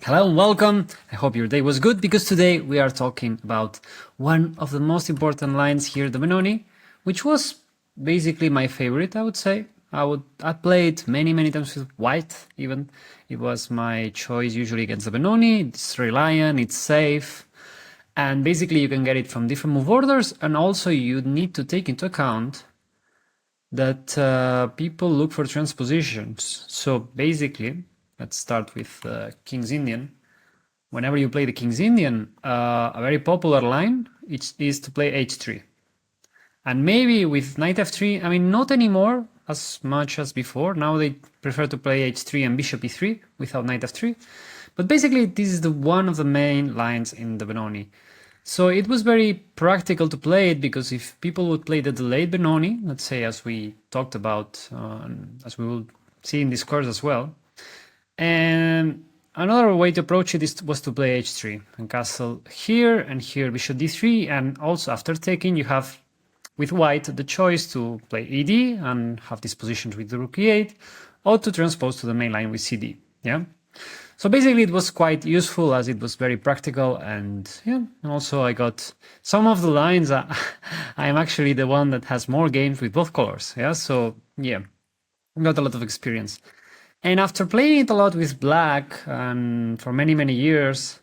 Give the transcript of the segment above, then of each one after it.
Hello and welcome. I hope your day was good because today we are talking about one of the most important lines here, the Benoni, which was basically my favorite, I would say. I played many times with white even. It was my choice usually against the Benoni. It's reliant, it's safe, and basically you can get it from different move orders, and also you need to take into account that people look for transpositions. So basically, let's start with King's Indian. Whenever you play the King's Indian, a very popular line is to play h3. And maybe with Knight f3, I mean, not anymore as much as before. Now they prefer to play h3 and bishop e3 without Knight f3. But basically, this is one of the main lines in the Benoni. So it was very practical to play it because if people would play the delayed Benoni, let's say as we talked about, as we will see in this course as well, and another way to approach it was to play h3 and castle here and here bishop d3, and also after taking you have with white the choice to play ed and have this position with the rook e8 or to transpose to the main line with cd. Yeah. So basically it was quite useful as it was very practical, and yeah, and also I got some of the lines. I am actually the one that has more games with both colors. Yeah, so yeah, got a lot of experience. And after playing it a lot with black and for many years,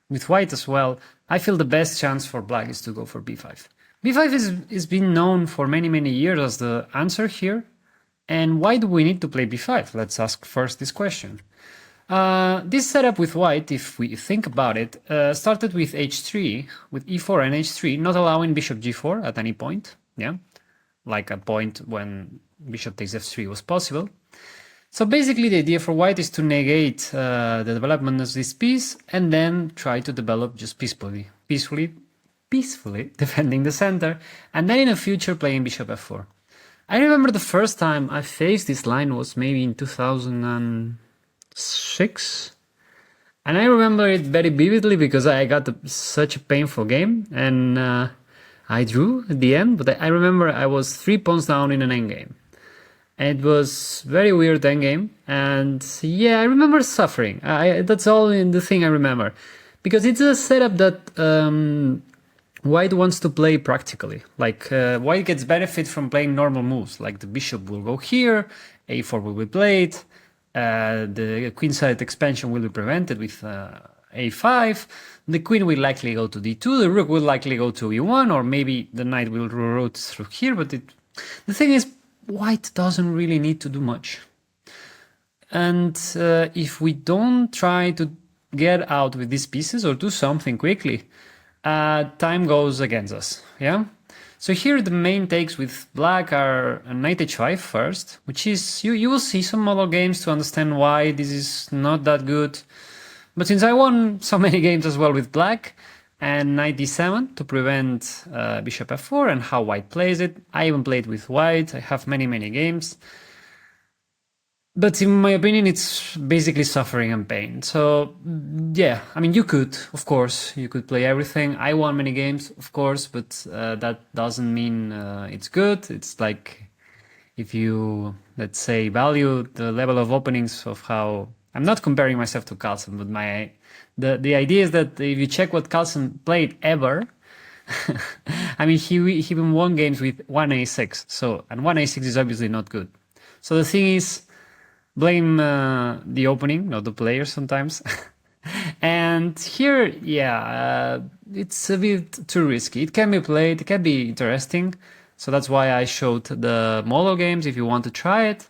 with white as well, I feel the best chance for black is to go for b5. b5 is been known for many years as the answer here. And why do we need to play b5? Let's ask first this question. This setup with white, if we think about it, started with h3, with e4 and h3, not allowing bishop g4 at any point, yeah, like a point when bishop takes f3 was possible. So basically the idea for white is to negate the development of this piece and then try to develop just peacefully defending the center, and then in the future playing bishop f4. I remember the first time I faced this line was maybe in 2006, and I remember it very vividly because I got such a painful game, and I drew at the end, but I remember I was 3 pawns down in an endgame. It was very weird endgame, and yeah, I remember suffering. That's all in the thing I remember, because it's a setup that white wants to play practically. Like white gets benefit from playing normal moves, like the bishop will go here, a4 will be played, the queenside expansion will be prevented with a5, the queen will likely go to d2, the rook will likely go to e1, or maybe the knight will route through here, but the thing is, white doesn't really need to do much. And if we don't try to get out with these pieces or do something quickly, time goes against us, yeah? So here the main takes with black are knight h5 first, which is, you will see some model games to understand why this is not that good. But since I won so many games as well with black, and knight d7 to prevent bishop f4 and how white plays it. I even played with white. I have many games. But in my opinion, it's basically suffering and pain. So yeah, I mean, you could, of course, you could play everything. I won many games, of course, but that doesn't mean it's good. It's like if you, let's say, value the level of openings of how... I'm not comparing myself to Carlsen, but the idea is that if you check what Carlsen played ever, I mean, he even won games with 1a6. So, and 1a6 is obviously not good. So the thing is, blame the opening, not the players sometimes. And here, yeah, it's a bit too risky. It can be played, it can be interesting. So that's why I showed the model games if you want to try it.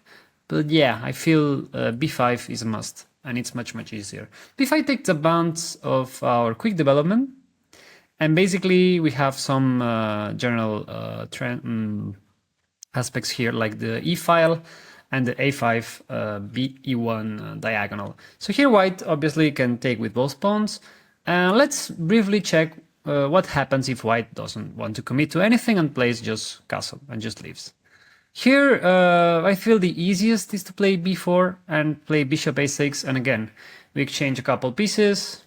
But yeah, I feel b5 is a must, and it's much easier. b5 takes the bounds of our quick development, and basically we have some general aspects here, like the e file and the a5 e1 diagonal. So here white obviously can take with both pawns. Let's briefly check what happens if white doesn't want to commit to anything and plays just castle and just leaves. Here, I feel the easiest is to play b4 and play bishop a6, and again, we exchange a couple pieces,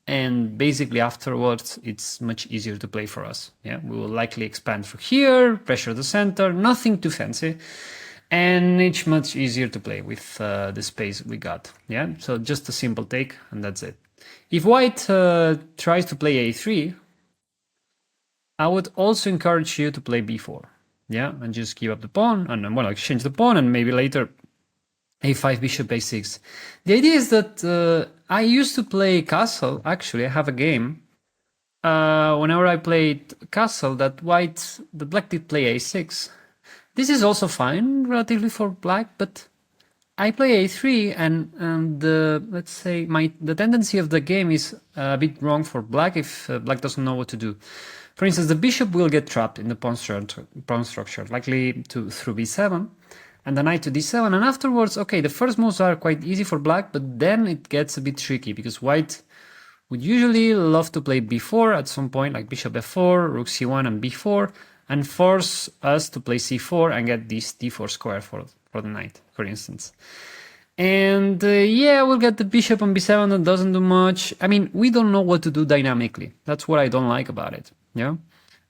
and basically afterwards, it's much easier to play for us. Yeah, we will likely expand through here, pressure the center, nothing too fancy. and it's much easier to play with the space we got. Yeah, so just a simple take, and that's it. If white tries to play a3, I would also encourage you to play b4. Yeah, and just give up the pawn, and well, exchange the pawn, and maybe later a5, bishop a6. The idea is that I used to play castle. Actually, I have a game. Whenever I played castle, that black did play a6. This is also fine, relatively, for black, but I play a3, and let's say the tendency of the game is a bit wrong for black if black doesn't know what to do. For instance, the bishop will get trapped in the pawn structure, likely through b7, and the knight to d7, and afterwards, okay, the first moves are quite easy for black, but then it gets a bit tricky, because white would usually love to play b4 at some point, like bishop f4, rook c1, and b4, and force us to play c4 and get this d4 square for the knight, for instance. And yeah, we'll get the bishop on b7 that doesn't do much. I mean, we don't know what to do dynamically. That's what I don't like about it. Yeah,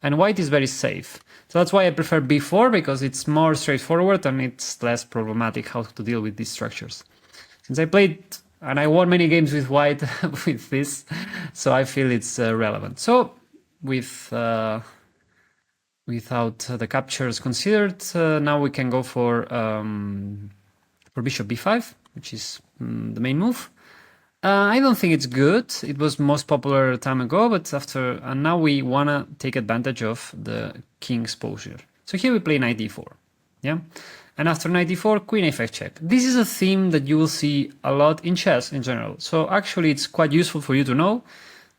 and white is very safe. So that's why I prefer b4, because it's more straightforward and it's less problematic how to deal with these structures. Since I played and I won many games with white with this, so I feel it's relevant. So with without the captures considered, now we can go for bishop b5, which is the main move. I don't think it's good. It was most popular time ago, but now we wanna take advantage of the king exposure. So here we play knight d4, yeah, and after knight d4, queen a5 check. This is a theme that you will see a lot in chess in general. So actually, it's quite useful for you to know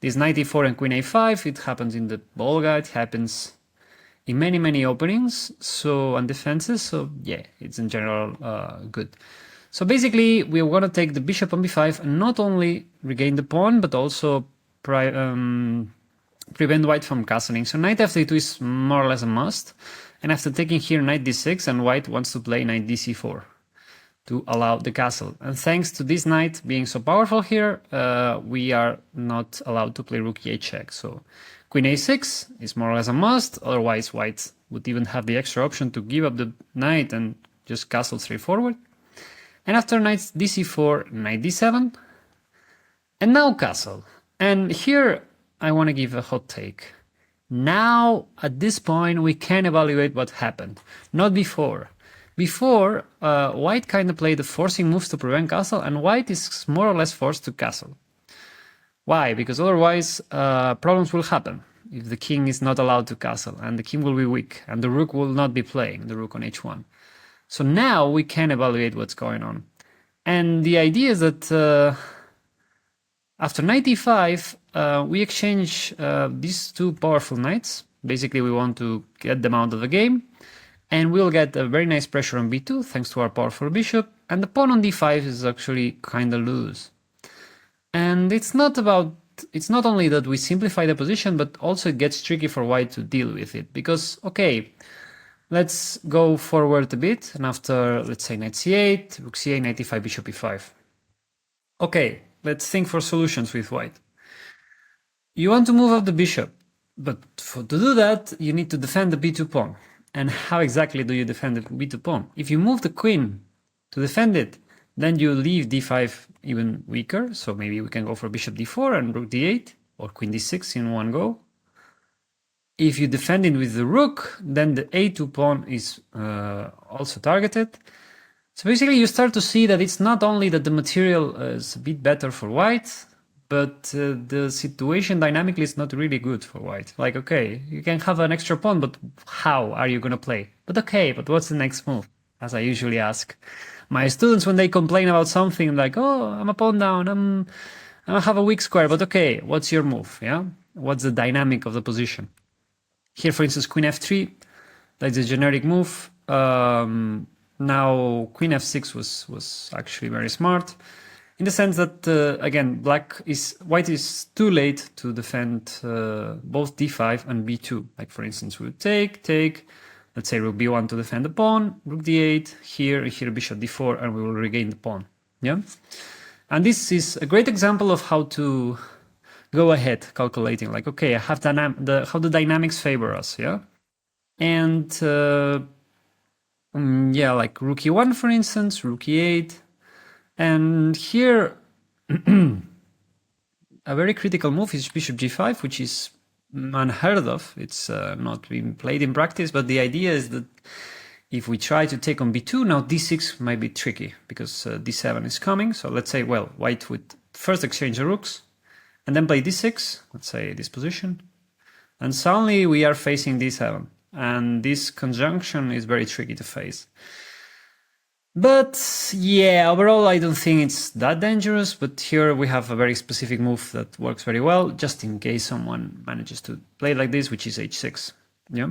this knight d4 and queen a5. It happens in the Volga. It happens in many openings, so and defenses. So yeah, it's in general good. So basically, we want to take the bishop on b5 and not only regain the pawn, but also prevent white from castling. So knight f3 is more or less a must. And after taking here knight d6, and white wants to play knight dc4 to allow the castle. And thanks to this knight being so powerful here, we are not allowed to play rook e8 check. So queen a6 is more or less a must. Otherwise, white would even have the extra option to give up the knight and just castle straightforward. And after knight dc4, knight d7, and now castle. And here I want to give a hot take. Now, at this point, we can evaluate what happened, not before. Before, white kind of played the forcing moves to prevent castle, and white is more or less forced to castle. Why? Because otherwise, problems will happen if the king is not allowed to castle, and the king will be weak, and the rook will not be playing, the rook on h1. So now we can evaluate what's going on. And the idea is that after knight e5, we exchange these two powerful knights. Basically, we want to get them out of the game. And we'll get a very nice pressure on b2 thanks to our powerful bishop. And the pawn on d5 is actually kind of loose. And it's not only that we simplify the position, but also it gets tricky for white to deal with it. Because, okay, let's go forward a bit, and after, let's say, knight c8, rook c8, knight e5, bishop e5. Okay, let's think for solutions with white. You want to move up the bishop, but to do that, you need to defend the b2 pawn. And how exactly do you defend the b2 pawn? If you move the queen to defend it, then you leave d5 even weaker, so maybe we can go for bishop d4 and rook d8, or queen d6 in one go. If you defend it with the rook, then the a2 pawn is also targeted. So basically you start to see that it's not only that the material is a bit better for white, but the situation dynamically is not really good for white. Like, okay, you can have an extra pawn, but how are you going to play? But okay, but what's the next move? As I usually ask my students when they complain about something, like, oh, I'm a pawn down, I have a weak square, but okay, what's your move? Yeah, what's the dynamic of the position? Here, for instance, queen f3, that's a generic move. Now, queen f6 was actually very smart, in the sense that, again, white is too late to defend both d5 and b2. Like, for instance, we would take, let's say rook b1 to defend the pawn, rook d8, here bishop d4, and we will regain the pawn. Yeah, and this is a great example of how to go ahead calculating, like, okay, I have how the dynamics favor us, yeah? And Yeah, like rook e1, for instance, rook e8. And here, a very critical move is bishop g5, which is unheard of. It's not been played in practice, but the idea is that if we try to take on b2, now d6 might be tricky because d7 is coming. So let's say, well, white would first exchange the rooks and then play d6, let's say this position. And suddenly we are facing d7. And this conjunction is very tricky to face. But yeah, overall, I don't think it's that dangerous. But here we have a very specific move that works very well, just in case someone manages to play like this, which is h6. Yeah.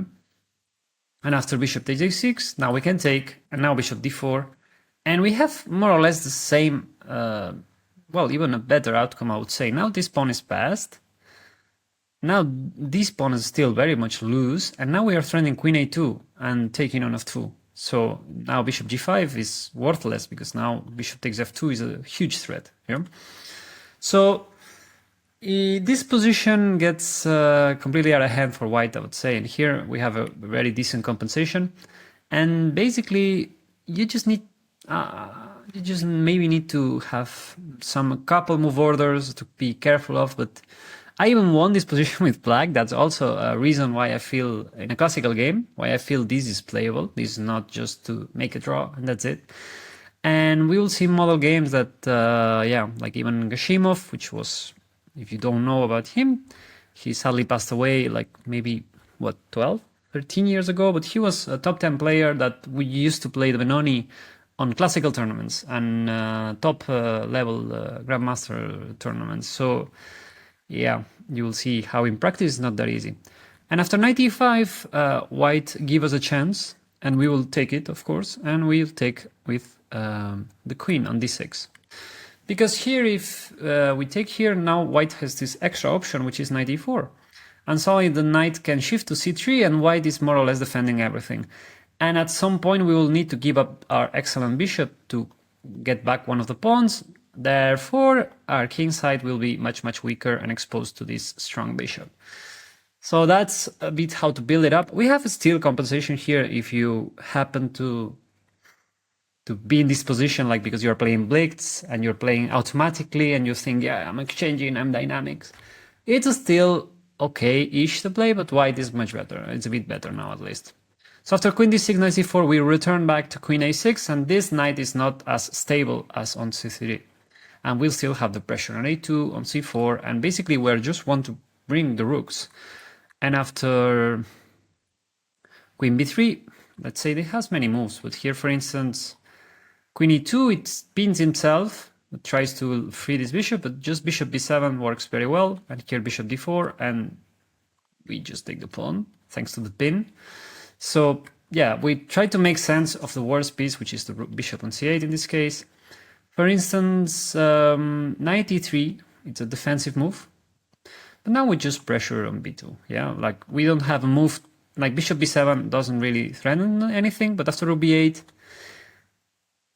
And after bishop takes h6, now we can take, and now bishop d4. And we have more or less the same, well, even a better outcome, I would say. Now this pawn is passed. Now this pawn is still very much loose, and now we are threatening queen a2 and taking on f2. So now bishop g5 is worthless because now bishop takes f2 is a huge threat. Yeah. So this position gets completely out of hand for white, I would say. And here we have a very decent compensation. And basically, you just maybe need to have some couple move orders to be careful of. But I even won this position with black. That's also a reason why I feel in a classical game, why I feel this is playable. This is not just to make a draw and that's it. And we will see model games that, yeah, like even Gashimov, which was, if you don't know about him, he sadly passed away like maybe, 12, 13 years ago. But he was a top 10 player that we used to play the Benoni on classical tournaments and top level grandmaster tournaments. So yeah, you will see how in practice it's not that easy. And after knight e5, white give us a chance, and we will take it, of course, and we'll take with the queen on d6. Because here, if we take here, now white has this extra option, which is knight e4. And suddenly the knight can shift to c3, and white is more or less defending everything. And at some point, we will need to give up our excellent bishop to get back one of the pawns. Therefore, our king side will be much, much weaker and exposed to this strong bishop. So that's a bit how to build it up. We have a still compensation here if you happen to be in this position, like because you're playing blitz and you're playing automatically and you think, yeah, I'm exchanging, I'm dynamics. It's still okay-ish to play, but white is much better. It's a bit better now, at least. So after queen d6, knight c4, we return back to queen a6, and this knight is not as stable as on c3. And we'll still have the pressure on a2, on c4, and basically we just want to bring the rooks. And after queen b3, let's say it has many moves, but here, for instance, queen e2, it spins himself, it tries to free this bishop, but just bishop b7 works very well, and here bishop d4, and we just take the pawn, thanks to the pin. So yeah, we try to make sense of the worst piece, which is the bishop on c8 in this case. For instance, knight e3, it's a defensive move. But now we just pressure on b2, yeah? Like, we don't have a move, like bishop b7 doesn't really threaten anything, but after rook b8,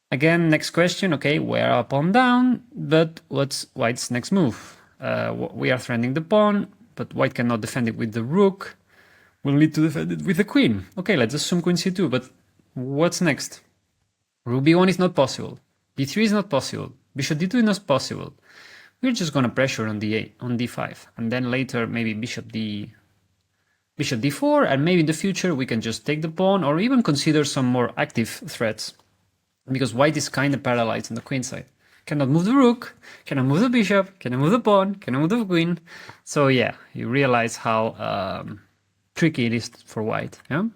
again, next question, okay, we're a pawn down, but what's white's next move? We are threatening the pawn, but white cannot defend it with the rook. We'll need to defend it with the queen. Okay, let's assume queen c2, but what's next? Rook b1 is not possible. b3 is not possible. Bishop d2 is not possible. We're just gonna pressure on d8, on d5, and then later maybe bishop d4, and maybe in the future we can just take the pawn or even consider some more active threats, because white is kind of paralyzed on the queen side. Cannot move the rook, cannot move the bishop, cannot move the pawn, cannot move the queen. So yeah, you realize how tricky it is for white. Yeah.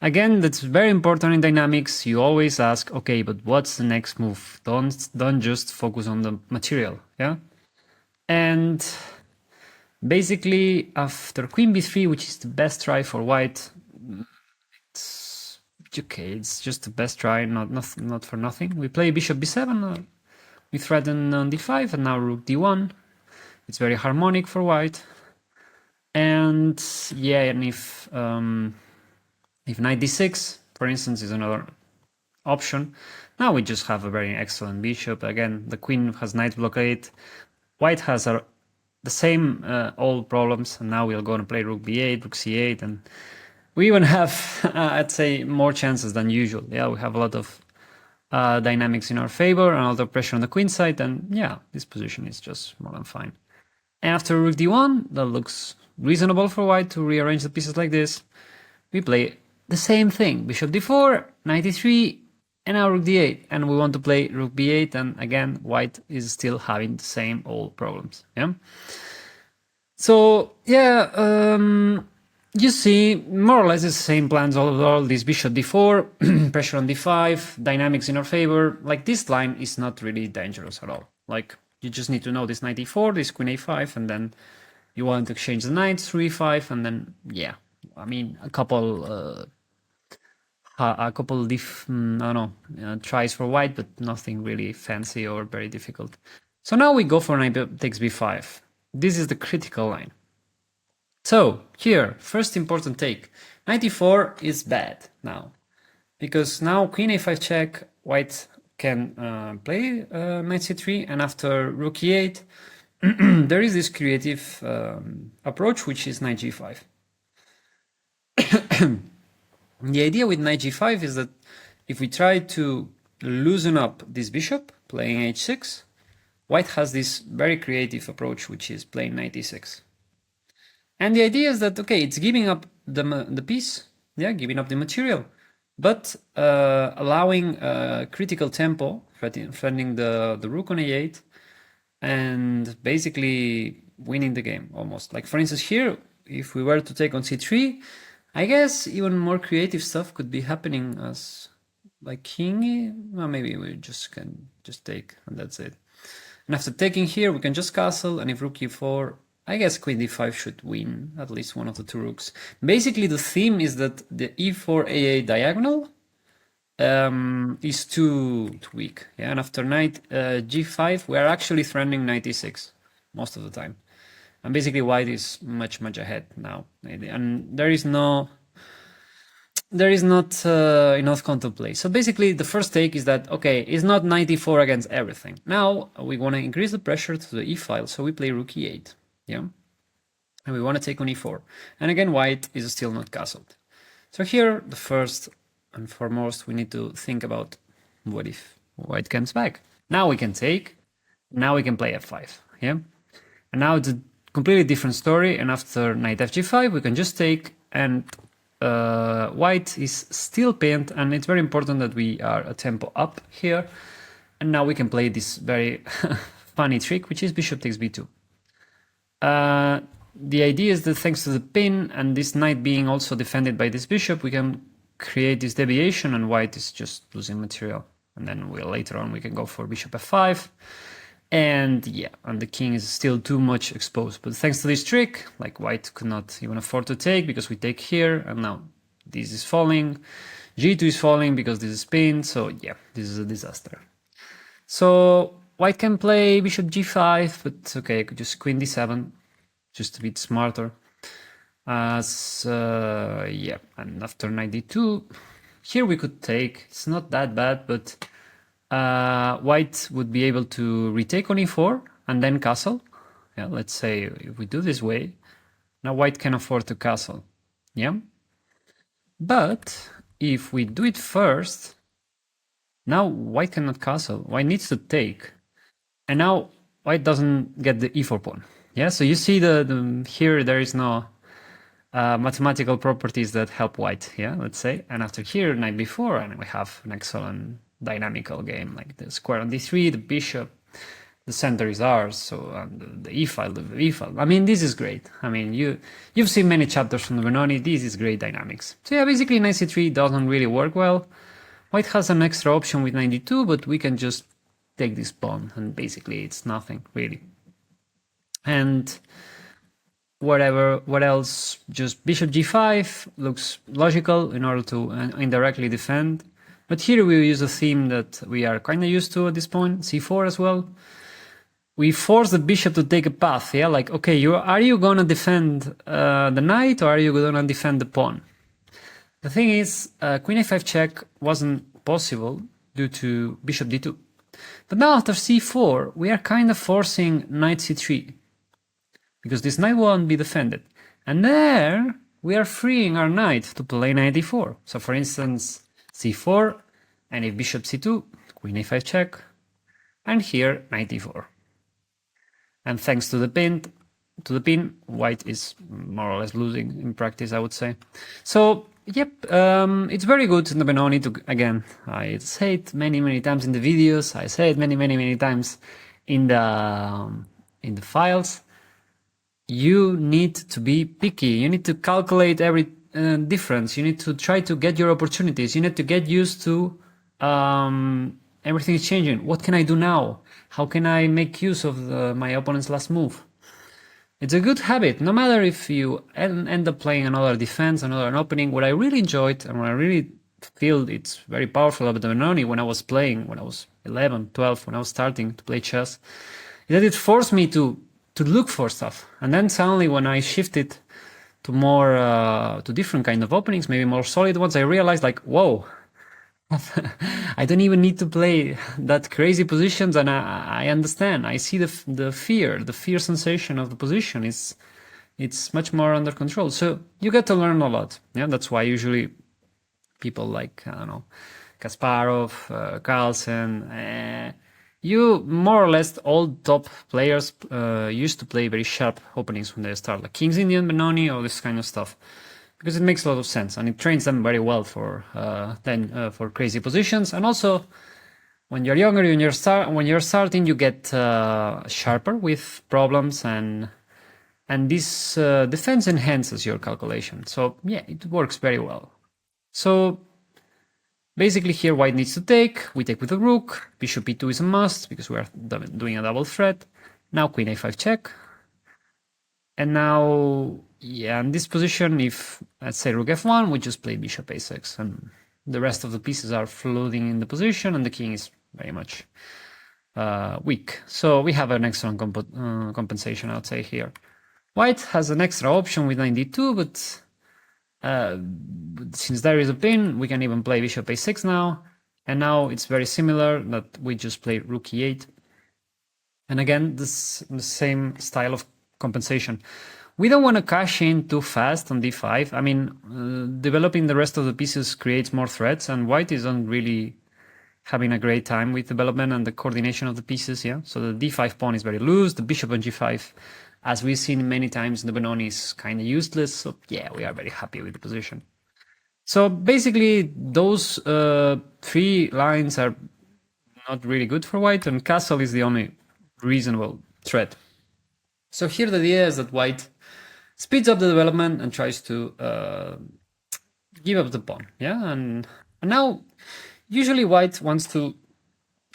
Again, that's very important in dynamics. You always ask, okay, but what's the next move? Don't just focus on the material, yeah? And basically, after queen b3, which is the best try for white, it's okay. It's just the best try, not for nothing. We play bishop b7. We threaten on d5, and now rook d1. It's very harmonic for white. And yeah, and if knight d6, for instance, is another option, now we just have a very excellent bishop. Again, the queen has knight blockade. White has the same old problems, and now we're going to play rook b8, rook c8, and We even have, I'd say, more chances than usual. Yeah, we have a lot of dynamics in our favor and a lot of pressure on the queen side, and yeah, this position is just more than fine. After rook d1, that looks reasonable for white to rearrange the pieces like this. We play the same thing, bishop d4, knight e3, and now rook d8, and we want to play rook b8, and again, white is still having the same old problems. Yeah. So yeah, you see, more or less the same plans all this bishop d4, pressure on d5, dynamics in our favor. Like this line is not really dangerous at all. Like you just need to know this knight e4, this queen a5, and then you want to exchange the knights, 3-5, and then yeah, I mean a couple I don't know, tries for white, but nothing really fancy or very difficult. So now we go for knight takes b5. This is the critical line. So here, first important take, knight e4 is bad now, because now queen a5 check, white can play knight c3, and after rook e8, there is this creative approach, which is knight g5. The idea with knight g5 is that if we try to loosen up this bishop, playing h6, white has this very creative approach, which is playing knight e6. And the idea is that, okay, it's giving up the piece, yeah, giving up the material, but allowing critical tempo, threatening the rook on a8, and basically winning the game almost. Like for instance here, if we were to take on c3, I guess even more creative stuff could be happening as like king. Well, maybe we just can just take and that's it. And after taking here, we can just castle, and if rook e4, I guess queen d5 should win at least one of the two rooks. Basically, the theme is that the e4 a8 diagonal is too weak. Yeah, and after knight g5, we are actually threatening knight e6 most of the time. And basically white is much ahead now, and there is not enough contemplate. So basically the first take is that, okay, it's not knight e4 against everything. Now we want to increase the pressure to the e-file, so we play rook e8, yeah, and we want to take on e4, and again white is still not castled. So here the first and foremost we need to think about what if white comes back. Now we can take, now we can play f5, yeah, and now it's a completely different story, and after knight fg5 we can just take, and white is still pinned, and it's very important that we are a tempo up here, and now we can play this very funny trick, which is bishop takes b2. The idea is that thanks to the pin and this knight being also defended by this bishop, we can create this deviation, and white is just losing material, and then later on we can go for bishop f5. And yeah, and the king is still too much exposed. But thanks to this trick, like white could not even afford to take, because we take here, and now this is falling. G2 is falling because this is pinned, so yeah, this is a disaster. So white can play bishop g5, but okay, I could just queen d7, just a bit smarter. Yeah, and after knight d2, here we could take, it's not that bad, but white would be able to retake on e4 and then castle. Yeah, let's say if we do this way, now white can afford to castle. Yeah, but if we do it first, now white cannot castle. White needs to take, and now white doesn't get the e4 pawn. Yeah, so you see here there is no mathematical properties that help white. Yeah, let's say, and after here knight b4, and we have an excellent dynamical game, like the square on d3, the bishop, the center is ours, so the e-file, the e-file. I mean, this is great. I mean, you've seen many chapters from the Benoni. This is great dynamics. So yeah, basically knight c3 doesn't really work well. White has an extra option with knight d2, but we can just take this pawn, and basically it's nothing really. And what else? Just bishop g5 looks logical in order to indirectly defend. But here we use a theme that we are kind of used to at this point, c4 as well. We force the bishop to take a path, yeah? Like, okay, are you going to defend the knight, or are you going to defend the pawn? The thing is, queen a5 check wasn't possible due to bishop d2. But now after c4, we are kind of forcing knight c3, because this knight won't be defended. And there, we are freeing our knight to play knight e4. So for instance, c4, and if bishop c2, queen a5 check, and here knight e4. And thanks to the pin, white is more or less losing in practice, I would say. So yep, it's very good in the Benoni to, again, I say it many times in the videos, I say it many times in the files. You need to be picky, you need to calculate every difference, you need to try to get your opportunities, you need to get used to everything is changing. What can I do now? How can I make use of my opponent's last move? It's a good habit, no matter if you end up playing another defense, another opening. What I really enjoyed and what I really feel it's very powerful about the Benoni when I was playing, when I was 11, 12, when I was starting to play chess, is that it forced me to look for stuff. And then suddenly when I shifted to more, to different kind of openings, maybe more solid ones, I realized like, whoa, I don't even need to play that crazy positions, and I understand. I see the fear sensation of the position. It's much more under control. So you get to learn a lot. Yeah, that's why usually people like, I don't know, Kasparov, Carlsen, you more or less all top players used to play very sharp openings when they start, like King's Indian, Benoni, all this kind of stuff. Because it makes a lot of sense and it trains them very well for for crazy positions. And also, when you're younger, when you're starting, you get sharper with problems, and this defense enhances your calculation. So yeah, it works very well. So basically, here white needs to take. We take with the rook. Bishop e2 is a must because we are doing a double threat. Now queen a5 check. And now, yeah, in this position, if, let's say, rook f1, we just play bishop a6, and the rest of the pieces are floating in the position, and the king is very much weak. So we have an excellent compensation, I would say, here. White has an extra option with knight d2, but since there is a pin, we can even play bishop a6 now, and now it's very similar that we just play rook e8. And again, the same style of compensation. We don't want to cash in too fast on d5. I mean, developing the rest of the pieces creates more threats, and white isn't really having a great time with development and the coordination of the pieces. Yeah, so the d5 pawn is very loose. The bishop on g5, as we've seen many times in the Benoni, is kind of useless. So yeah, we are very happy with the position. So basically, those three lines are not really good for white, and castle is the only reasonable threat. So here the idea is that white speeds up the development and tries to give up the pawn. Yeah, and now usually white wants to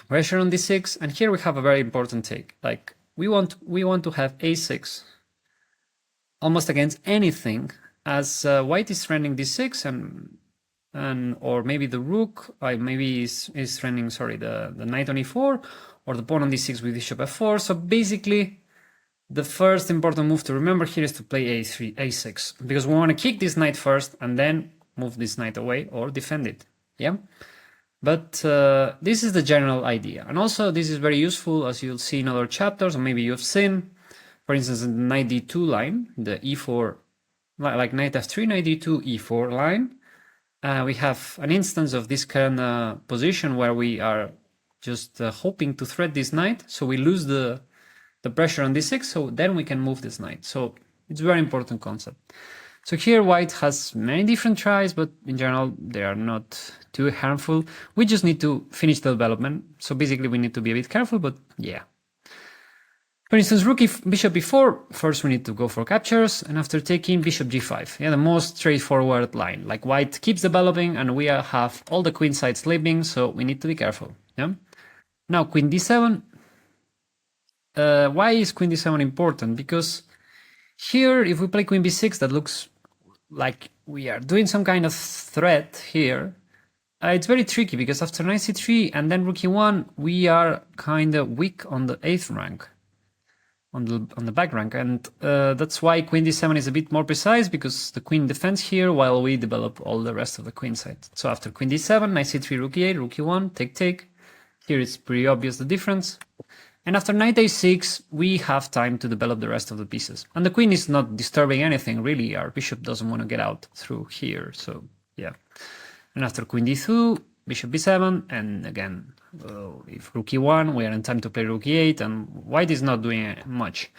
pressure on d6, and here we have a very important take. Like we want to have a6 almost against anything, as white is threatening d6 and or maybe the rook maybe is threatening, sorry, the knight on e4, or the pawn on d6 with bishop f4. So basically, the first important move to remember here is to play a6, because we want to kick this knight first and then move this knight away or defend it. Yeah, but this is the general idea, and also this is very useful, as you'll see in other chapters, or maybe you've seen, for instance, in the knight d2 line, the e4, like knight f3, knight d2, e4 line. We have an instance of this kind of position where we are just hoping to threat this knight, so we lose the pressure on d6, so then we can move this knight. So it's a very important concept. So here white has many different tries, but in general they are not too harmful. We just need to finish the development. So basically we need to be a bit careful, but yeah. For instance, rook bishop e4, first we need to go for captures, and after taking bishop g5, yeah, the most straightforward line. Like white keeps developing and we have all the queen side sleeping, so we need to be careful. Yeah. Now queen d7. Why is queen d7 important? Because here, if we play queen b6, that looks like we are doing some kind of threat here. It's very tricky because after knight c3 and then rook e1, we are kind of weak on the 8th rank, on the back rank, and that's why queen d7 is a bit more precise, because the queen defends here while we develop all the rest of the queen side. So after queen d7, knight c3, rook e8, rook e1, take. Here it's pretty obvious the difference. And after knight a6, we have time to develop the rest of the pieces. And the queen is not disturbing anything, really. Our bishop doesn't want to get out through here, so yeah. And after queen d2, bishop b7, and again, if rook e1, we are in time to play rook e8, and white is not doing much.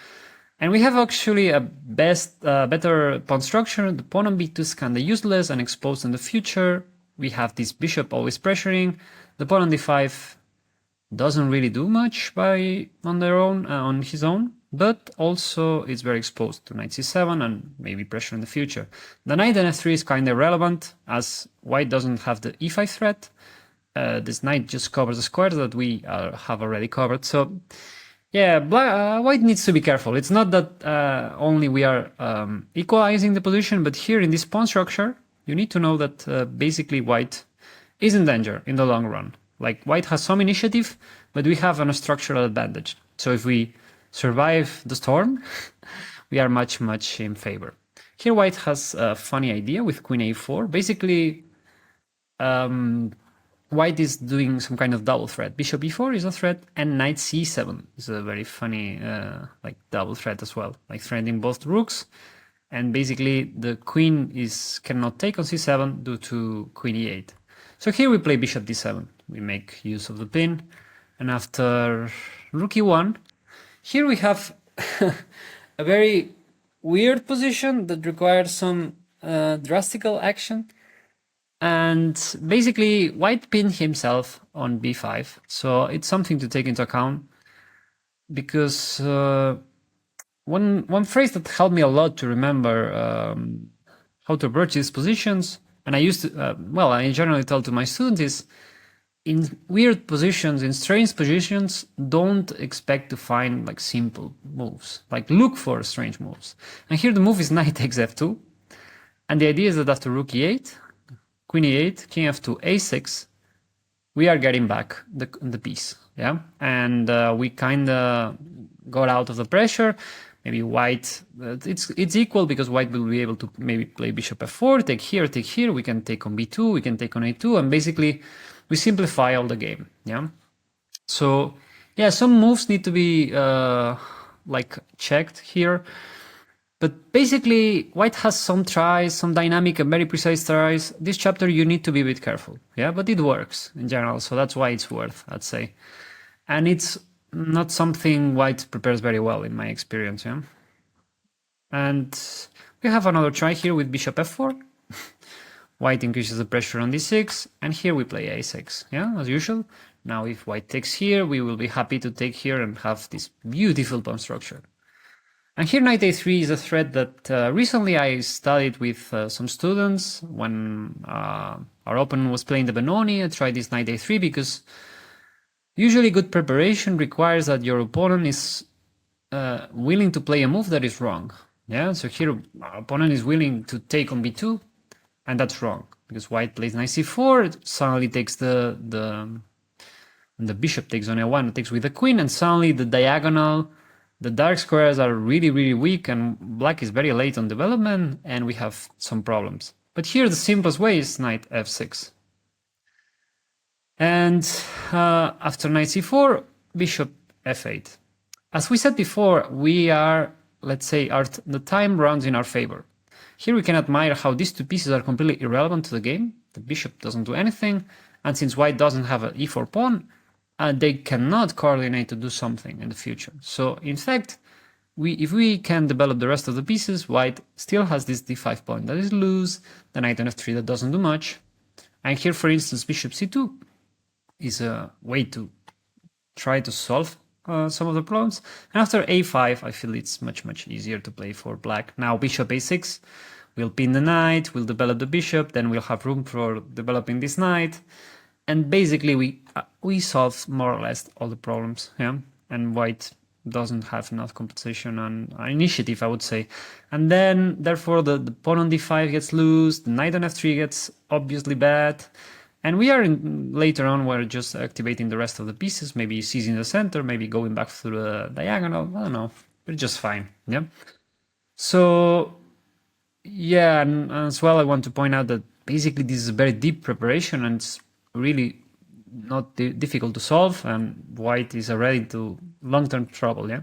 And we have actually a better pawn structure. The pawn on b2 is kind of useless and exposed in the future. We have this bishop always pressuring. The pawn on d5 doesn't really do much on his own, but also it's very exposed to knight c7 and maybe pressure in the future. The knight Nf3 is kind of irrelevant as white doesn't have the e5 threat. This knight just covers the squares that we have already covered. So yeah, white needs to be careful. It's not that only we are equalizing the position, but here in this pawn structure, you need to know that basically white is in danger in the long run. Like white has some initiative, but we have a structural advantage. So if we survive the storm, we are much in favor. Here white has a funny idea with queen a4. Basically, white is doing some kind of double threat. Bishop e4 is a threat, and knight c7 is a very funny like double threat as well, like threatening both rooks. And basically the queen cannot take on c7 due to queen e8. So here we play bishop d7. We make use of the pin. And after rook e1, here we have a very weird position that requires some drastical action. And basically, white pinned himself on b5. So it's something to take into account because one phrase that helped me a lot to remember how to approach these positions, and I used to, I generally tell to my students is, in weird positions, in strange positions, don't expect to find like simple moves. Like look for strange moves. And here the move is knight takes f2. And the idea is that after rook e8, queen e8, king f2, a6, we are getting back the piece, yeah? And we kind of got out of the pressure. Maybe white, it's equal because white will be able to maybe play bishop f4, take here, we can take on b2, we can take on a2, and basically we simplify all the game, yeah? So, yeah, some moves need to be like checked here. But basically, white has some tries, some dynamic and very precise tries. This chapter you need to be a bit careful, yeah? But it works in general, so that's why it's worth, I'd say. And it's not something white prepares very well in my experience, yeah? And we have another try here with bishop f4. White increases the pressure on d6, and here we play a6, yeah, as usual. Now if white takes here, we will be happy to take here and have this beautiful pawn structure. And here knight a3 is a threat that recently I studied with some students when our opponent was playing the Benoni. I tried this knight a3 because usually good preparation requires that your opponent is willing to play a move that is wrong. Yeah, so here our opponent is willing to take on b2, and that's wrong because white plays knight c4, it suddenly takes the bishop takes on a1, takes with the queen, and suddenly the diagonal, the dark squares are really weak, and black is very late on development, and we have some problems. But here the simplest way is knight f6. And after knight c4, bishop f8. As we said before, we are, let's say, the time runs in our favor. Here we can admire how these two pieces are completely irrelevant to the game. The bishop doesn't do anything, and since white doesn't have an e4 pawn, they cannot coordinate to do something in the future. So in fact, if we can develop the rest of the pieces, white still has this d5 pawn that is loose, the knight on f3 that doesn't do much. And here, for instance, bishop c2 is a way to try to solve some of the problems. And after a5, I feel it's much easier to play for black. Now bishop a6, we'll pin the knight, we'll develop the bishop, then we'll have room for developing this knight. And basically we solve more or less all the problems, yeah? And white doesn't have enough compensation on initiative, I would say. And then, therefore, the pawn on d5 gets loose, the knight on f3 gets obviously bad. And we are later on, we're just activating the rest of the pieces, maybe seizing the center, maybe going back through the diagonal, I don't know, we're just fine, yeah? So, yeah, and as well I want to point out that basically this is a very deep preparation, and it's really not difficult to solve, and white is already into long-term trouble. Yeah.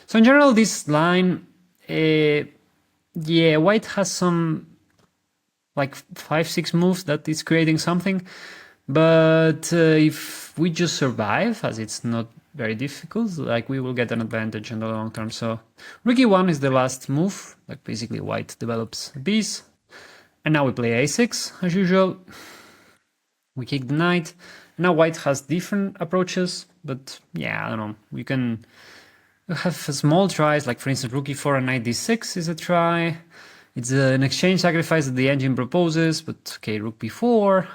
So in general, this line, yeah, white has some like 5-6 moves that is creating something, but if we just survive, as it's not very difficult, like we will get an advantage in the long term. So rook e1 is the last move, like basically white develops a piece, and now we play a6 as usual. We kick the knight. Now white has different approaches, but yeah, I don't know. We can have small tries, like for instance, rook e4 and knight d6 is a try. It's an exchange sacrifice that the engine proposes, but okay, rook b4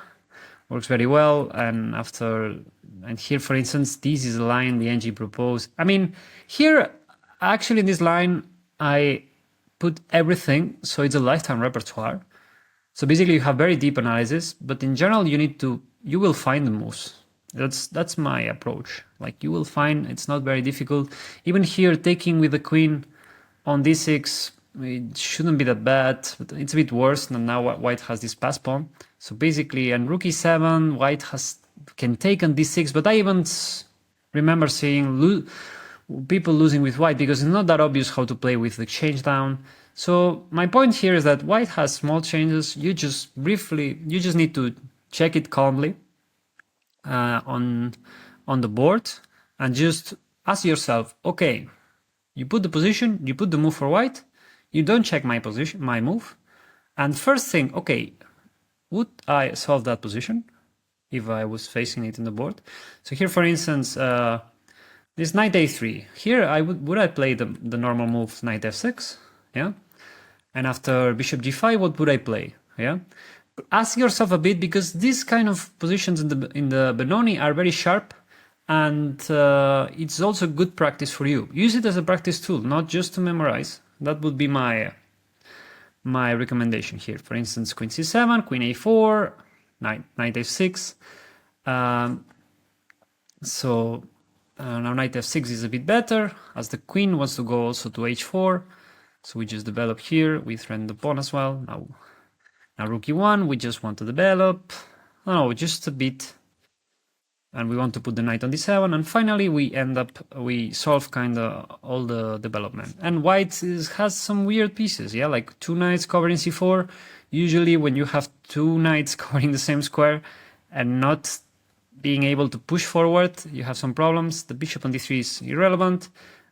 works very well. And here, for instance, this is a line the engine proposed. I mean, here, actually in this line, I put everything, so it's a lifetime repertoire. So basically you have very deep analysis, but in general you will find the moves. That's my approach. Like you will find it's not very difficult. Even here taking with the queen on d6, it shouldn't be that bad, but it's a bit worse. And now white has this pass pawn. So basically, and rook e7, white can take on d6, but I even remember seeing people losing with white because it's not that obvious how to play with the change down. So my point here is that white has small changes. You just need to check it calmly on the board and just ask yourself, okay, you put the position, you put the move for white, you don't check my position, my move, and first thing, okay, would I solve that position if I was facing it in the board? So here, for instance, this knight a3. Here, would I play the normal move knight f6? Yeah. And after bishop g5, what would I play? Yeah. Ask yourself a bit, because these kind of positions in the Benoni are very sharp, and it's also good practice for you. Use it as a practice tool, not just to memorize. That would be my recommendation here. For instance, queen c7, queen a4, knight f6. So now knight f6 is a bit better, as the queen wants to go also to h4. So we just develop here. We threaten the pawn as well. Now rook e1, we just want to develop. No, just a bit. And we want to put the knight on d7. And finally, we solve kind of all the development. And white has some weird pieces, yeah, like two knights covering c4. Usually when you have two knights covering the same square and not being able to push forward, you have some problems. The bishop on d3 is irrelevant.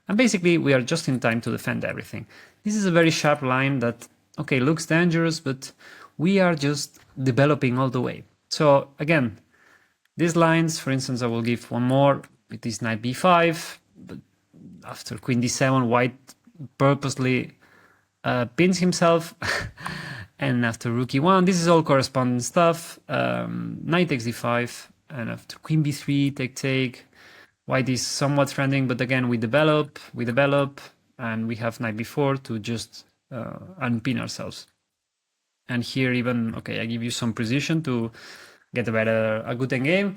And basically, we are just in time to defend everything. This is a very sharp line that, okay, looks dangerous, but we are just developing all the way. So again, these lines, for instance, I will give one more with this knight b5, but after queen d7, white purposely pins himself. And after rook e1, this is all corresponding stuff. Knight takes d5, and after queen b3, take. White is somewhat trending, but again, we develop, and we have knight b4 to just unpin ourselves. And here even, okay, I give you some precision to get a good endgame.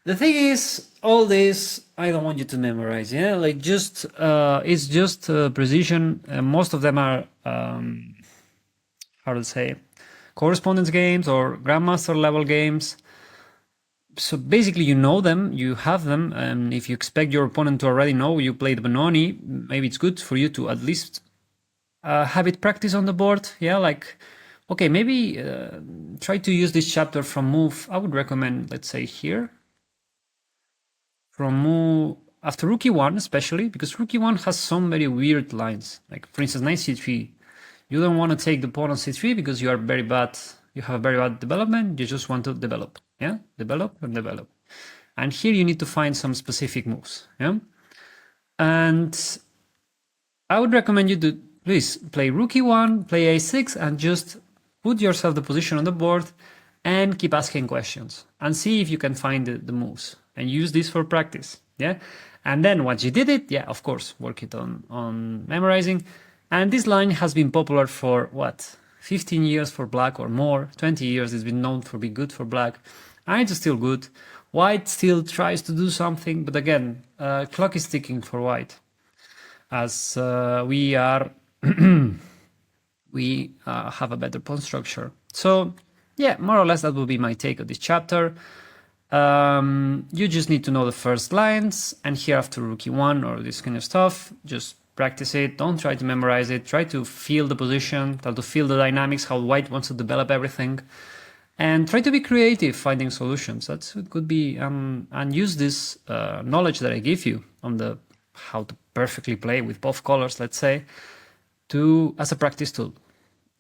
The thing is, all this, I don't want you to memorize, yeah? Like it's just precision. Most of them are, how to say, correspondence games or grandmaster level games. So basically, you know them, you have them, and if you expect your opponent to already know you played Benoni, maybe it's good for you to at least have it practice on the board. Yeah, like, okay, maybe try to use this chapter from move. I would recommend, let's say here, from move after rook e1, especially because rook e1 has some very weird lines. Like for instance, knight c3. You don't want to take the pawn on c3 because you are very bad. You have a very bad development. You just want to develop. Yeah, develop and develop. And here you need to find some specific moves. Yeah, and I would recommend you to please play rook e1, play a6, and just put yourself the position on the board and keep asking questions and see if you can find the moves and use this for practice. Yeah, and then once you did it, yeah, of course, work it on memorizing. And this line has been popular for what? 15 years for black or more, 20 years it's been known for being good for black, and it's still good. White still tries to do something, but again, clock is ticking for white, as we have a better pawn structure. So yeah, more or less that will be my take of this chapter. You just need to know the first lines, and here after rook e1 or this kind of stuff, just practice it. Don't try to memorize it. Try to feel the position, try to feel the dynamics, how white wants to develop everything, and try to be creative, finding solutions. That could be, and use this knowledge that I give you on the how to perfectly play with both colors, let's say, to as a practice tool.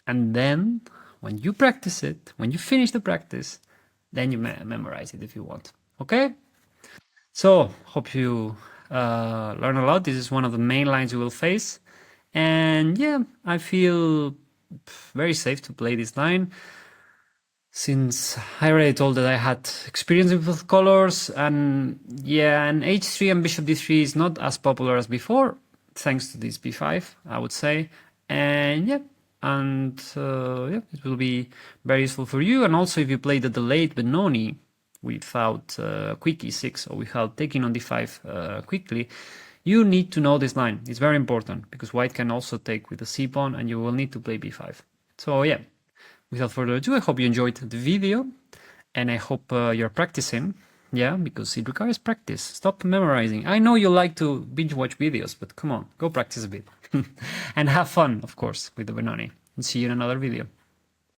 And then when you practice it, when you finish the practice, then you memorize it if you want. Okay? So, hope you learn a lot. This is one of the main lines you will face. And yeah, I feel very safe to play this line since I already told that I had experience with colors. And yeah, and h3 and bishop d3 is not as popular as before, thanks to this b5, I would say. And yeah, and yeah, it will be very useful for you. And also if you play the delayed Benoni without quick e6 or without taking on d5 quickly, you need to know this line. It's very important because white can also take with the c pawn and you will need to play b5. So yeah, without further ado, I hope you enjoyed the video and I hope you're practicing. Yeah, because it requires practice. Stop memorizing. I know you like to binge watch videos, but come on, go practice a bit. And have fun, of course, with the Benoni. And see you in another video.